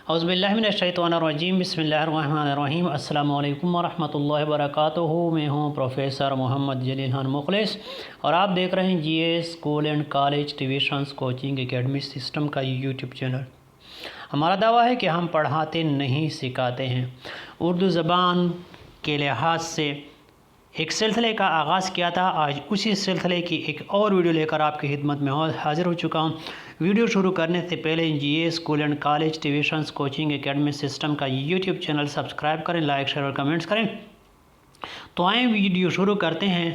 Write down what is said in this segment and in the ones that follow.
اعوذ باللہ من الشیطان الرجیم، بسم اللہ الرحمن الرحیم۔ السلام علیکم ورحمۃ اللہ وبرکاتہ۔ میں ہوں پروفیسر محمد جلیل خان مخلص اور آپ دیکھ رہے ہیں G S school and college tuitions coaching academy system کا یوٹیوب چینل۔ ہمارا دعویٰ ہے کہ ہم پڑھاتے نہیں سکھاتے ہیں۔ اردو زبان کے لحاظ سے ایک سلسلے کا آغاز کیا تھا، آج اسی سلسلے کی ایک اور ویڈیو لے کر آپ کی خدمت میں حاضر ہو چکا ہوں۔ ویڈیو شروع کرنے سے پہلے G S school and college tuitions coaching academy system کا یوٹیوب چینل سبسکرائب کریں، لائک شیئر اور کمنٹس کریں۔ تو آئیں ویڈیو شروع کرتے ہیں۔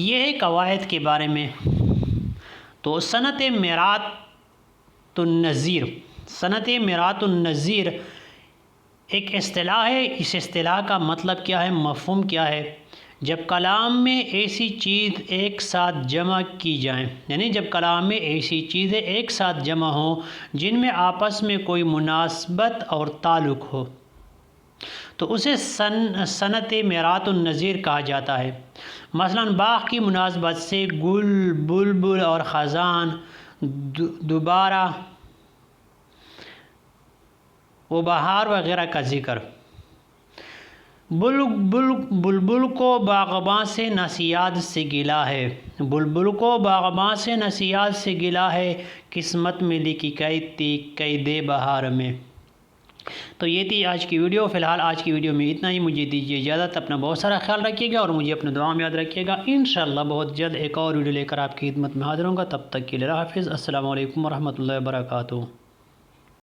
یہ ہے قواعد کے بارے میں۔ تو صنعت میرات النظیر، صنعت میرات النظیر ایک اصطلاح ہے۔ اس اصطلاح کا مطلب کیا ہے، مفہوم کیا ہے؟ جب کلام میں ایسی چیز ایک ساتھ جمع کی جائیں، یعنی جب کلام میں ایسی چیزیں ایک ساتھ جمع ہوں جن میں آپس میں کوئی مناسبت اور تعلق ہو تو اسے صنعت میرات النظیر کہا جاتا ہے۔ مثلا باغ کی مناسبت سے گل، بلبل اور خزان، دوبارہ و بہار وغیرہ کا ذکر۔ بلبل کو باغباں سے نصیحت سے گلہ ہے، بلبل کو باغباں سے نصیحت سے گلہ ہے، قسمت میں لکھی قید بہار میں۔ تو یہ تھی آج کی ویڈیو۔ فی الحال آج کی ویڈیو میں اتنا ہی۔ مجھے دیجیے اجازت۔ اپنا بہت سارا خیال رکھیے گا اور مجھے اپنے دعا میں یاد رکھیے گا۔ انشاءاللہ بہت جلد ایک اور ویڈیو لے کر آپ کی خدمت میں حاضر ہوں گا۔ تب تک کے لیے اللہ حافظ۔ السلام علیکم ورحمۃ اللہ وبرکاتہ۔